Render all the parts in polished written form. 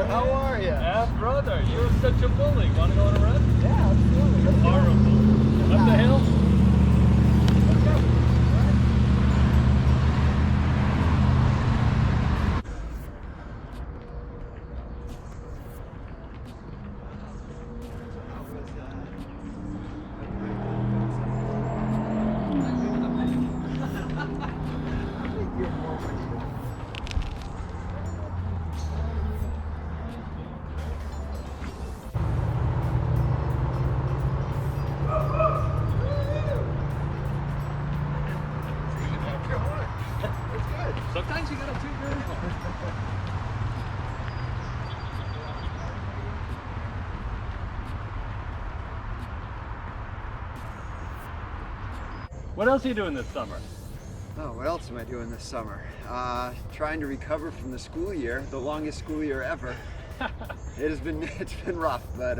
How are you? Yeah, brother, you're such a bully. Want to go on a run? Yeah, absolutely. Let's go. Horrible. Up the hill? Let's go. Sometimes you gotta toot your own horn. What else are you doing this summer? Oh, what else am I doing this summer? Trying to recover from the school year, the longest school year ever. It's been rough, but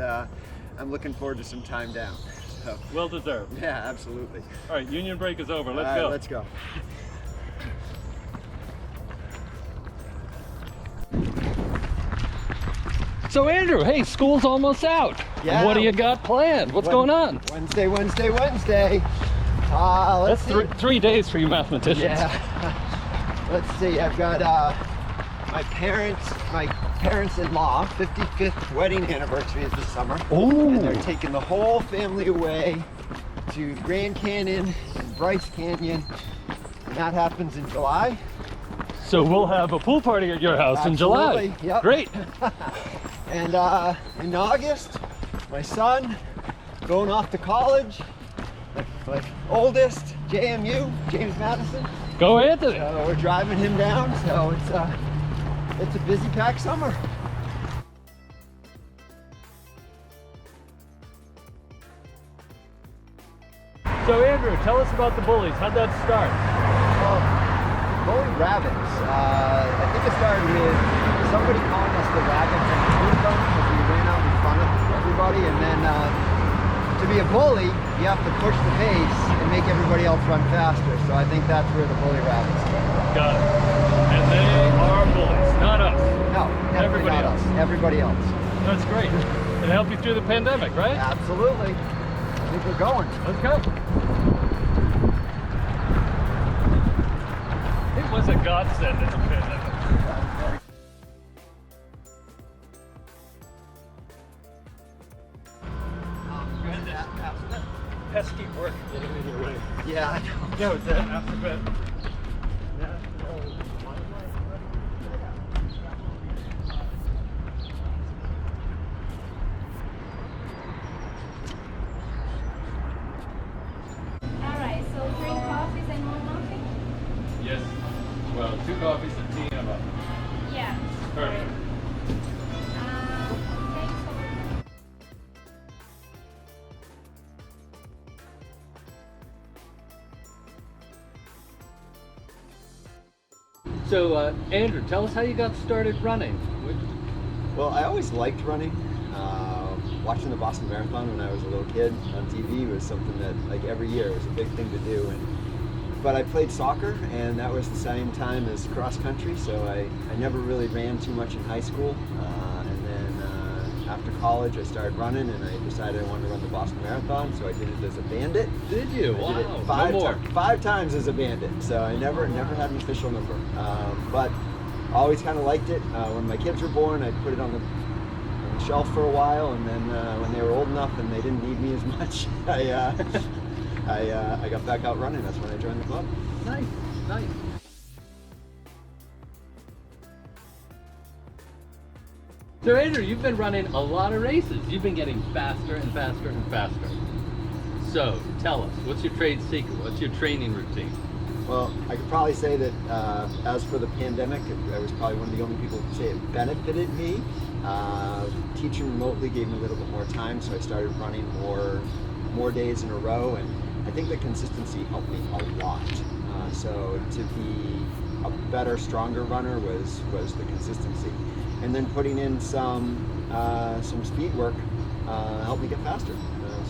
I'm looking forward to some time down. So. Well deserved. Yeah, absolutely. All right, union break is over. Let's go. Let's go. So Andrew, hey, school's almost out. Yeah. What do you got planned? What's going on? Wednesday. Let's That's see. 3 days for you mathematicians. Yeah. Let's see. I've got my parents-in-law 55th wedding anniversary is this summer. Ooh. And they're taking the whole family away to Grand Canyon and Bryce Canyon, and that happens in July. So we'll have a pool party at your house in July. Absolutely, yep. Great. And in August, my son going off to college. My oldest, JMU, James Madison. Go Anthony. So we're driving him down. So it's a busy packed summer. So Andrew, tell us about the bullies. How'd that start? Bully rabbits. I think it started with somebody calling us the rabbits and the hooligan because we ran out in front of everybody. And then to be a bully, you have to push the pace and make everybody else run faster. So I think that's where the bully rabbits came from. Got it. And they are bullies, not us. No, Everybody not else. us. Everybody else. That's great. It helped you through the pandemic, right? Absolutely. I think we're going. Let's go. It was a godsend in the pandemic. Pesky work getting in your way. Yeah, I know. Yeah, it's that alphabet. Alright, so 3 coffees and 1 coffee? Yes. Well, 2 coffees, a tea, and a muffin. Yeah. Perfect. Okay, So, Andrew, tell us how you got started running. Well, I always liked running. Watching the Boston Marathon when I was a little kid on TV was something that, like, every year was a big thing to do. But I played soccer, and that was the same time as cross country, so I never really ran too much in high school. And then after college, I started running, and I decided I wanted to run the Boston Marathon, so I did it as a bandit. Did you? I did Wow. it five, No more. 5 times as a bandit, so I never had an official number. But I always kind of liked it. When my kids were born, I put it on the shelf for a while, and then when they were old enough and they didn't need me as much, I got back out running. That's when I joined the club. Nice, nice. So Andrew, you've been running a lot of races. You've been getting faster and faster and faster. So tell us, what's your trade secret? What's your training routine? Well, I could probably say that as for the pandemic, I was probably one of the only people who could say it benefited me. Teaching remotely gave me a little bit more time, so I started running more days in a row, and I think the consistency helped me a lot. So to be a better, stronger runner was the consistency, and then putting in some speed work helped me get faster.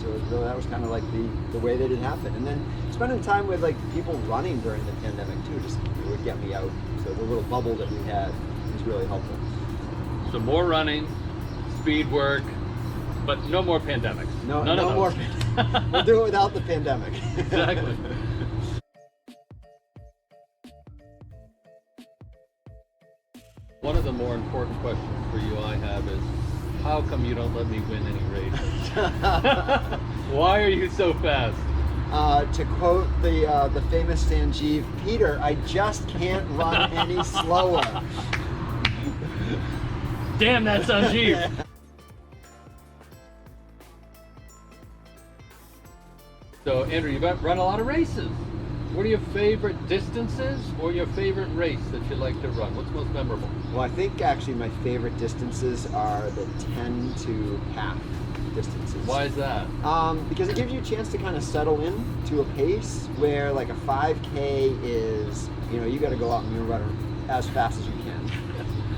So really, that was kind of like the way that it happened. And then spending time with like people running during the pandemic too, just it would get me out. So the little bubble that we had was really helpful. So more running, speed work, but no more pandemics. No, None no of more. those. We'll do it without the pandemic. Exactly. One of the more important questions for you I have is, how come you don't let me win any races? Why are you so fast? To quote the famous Sanjeev, Peter, I just can't run any slower. Damn that Sanjeev! So Andrew, you've run a lot of races. What are your favorite distances or your favorite race that you like to run? What's most memorable? Well, I think actually my favorite distances are the 10 to half distances. Why is that? Because it gives you a chance to kind of settle in to a pace where like a 5K is, you got to go out and you run as fast as you can.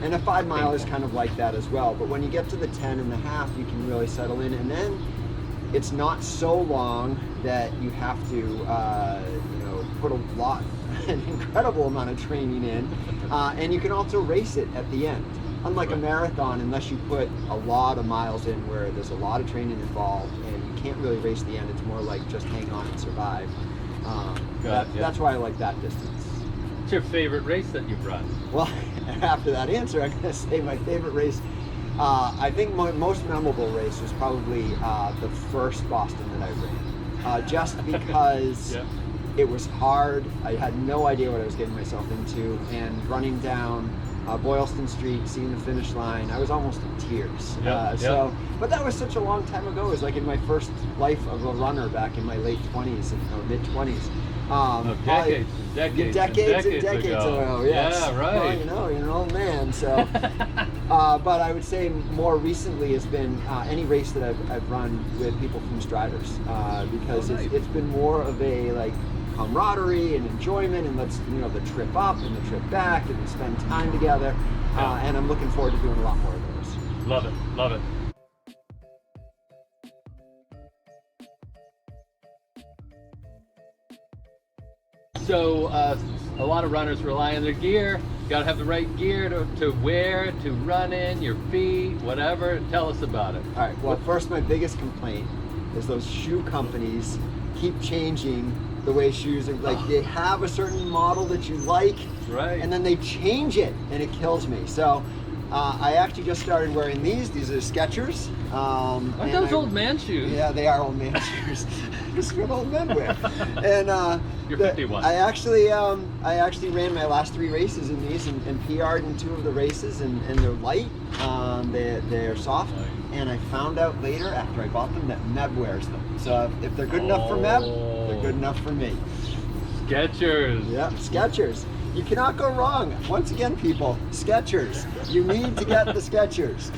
And a 5 mile is kind of like that as well. But when you get to the 10 and a half, you can really settle in. And then it's not so long that you have to, put an incredible amount of training in. And you can also race it at the end. Unlike a marathon, unless you put a lot of miles in where there's a lot of training involved and you can't really race the end, it's more like just hang on and survive. That's why I like that distance. What's your favorite race that you've run? Well, after that answer, I'm going to say my favorite race, I think my most memorable race was probably the first Boston that I ran. Just because it was hard, I had no idea what I was getting myself into, and running down Boylston Street, seeing the finish line, I was almost in tears. But that was such a long time ago. It was like in my first life of a runner back in my late 20s or mid 20s. Decades ago. Yes. Yeah, right. Well, you're an old man, so. But I would say more recently has been any race that I've run with people from Striders, because it's been more of a like camaraderie and enjoyment, and the trip up and the trip back, and we spend time together, and I'm looking forward to doing a lot more of those. Love it, love it. So a lot of runners rely on their gear. You gotta have the right gear to wear, to run in, your feet, whatever. Tell us about it. All right, well, first, my biggest complaint is those shoe companies keep changing the way shoes are. Like, they have a certain model that you like, and then they change it, and it kills me. So I actually just started wearing these. These are Skechers. Aren't those old man shoes? Yeah, they are old man shoes. This is what old men wear. And you're 51. I actually ran my last 3 races in these and PR'd in 2 of the races, and they're light. They're soft. And I found out later after I bought them that Meb wears them. So if they're good enough for Meb, they're good enough for me. Skechers. Yeah, Skechers. You cannot go wrong. Once again, people, Skechers. You need to get the Skechers.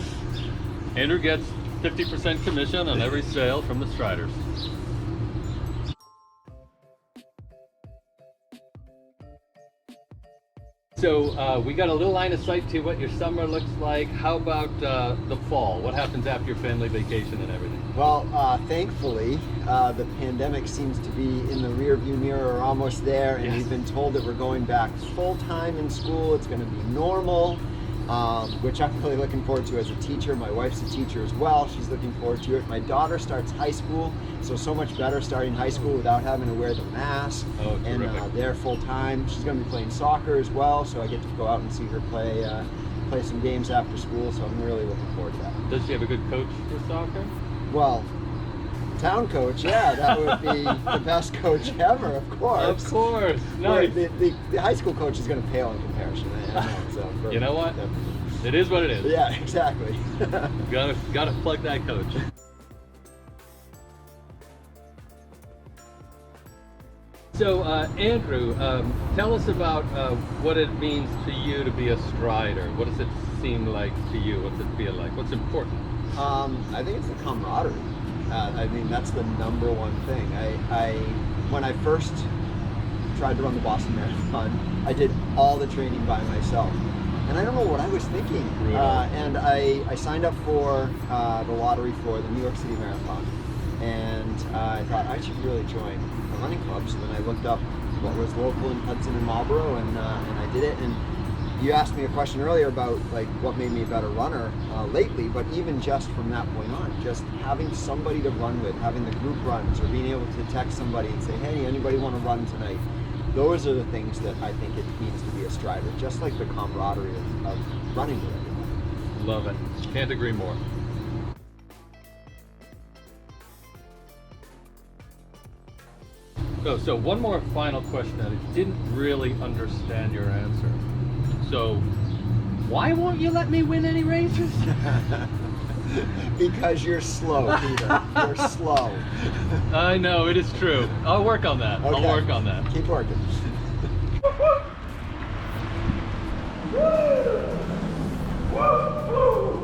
Andrew gets 50% commission on every sale from the Striders. So we got a little line of sight to what your summer looks like. How about the fall? What happens after your family vacation and everything? Well, thankfully, the pandemic seems to be in the rearview mirror, or almost there, and we've been told that we're going back full-time in school. It's going to be normal, which I'm really looking forward to as a teacher. My wife's a teacher as well. She's looking forward to it. My daughter starts high school, so much better starting high school without having to wear the mask. Oh, and they're full-time. She's going to be playing soccer as well, so I get to go out and see her play some games after school, so I'm really looking forward to that. Does she have a good coach for soccer? Well, town coach, yeah, that would be the best coach ever, of course. Of course, nice. The high school coach is going to pale in comparison. I know, so you know what? It is what it is. Yeah, exactly. gotta plug that coach. So, Andrew, tell us about what it means to you to be a Strider. What does it seem like to you? What's it feel like? What's important? I think it's the camaraderie. I mean, that's the number one thing. When I first tried to run the Boston Marathon, I did all the training by myself. And I don't know what I was thinking. And I signed up for the lottery for the New York City Marathon. And I thought I should really join a running club. So then I looked up what was local in Hudson and Marlboro, and I did it. And you asked me a question earlier about like what made me a better runner lately, but even just from that point on, just having somebody to run with, having the group runs, or being able to text somebody and say, hey, anybody want to run tonight? Those are the things that I think it means to be a strider, just like the camaraderie of running with everyone. Love it. Can't agree more. So one more final question. I didn't really understand your answer. So why won't you let me win any races? Because you're slow, Peter. You're slow. I know, it is true. I'll work on that. Okay. I'll work on that. Keep working. Woo! Woo! Woo!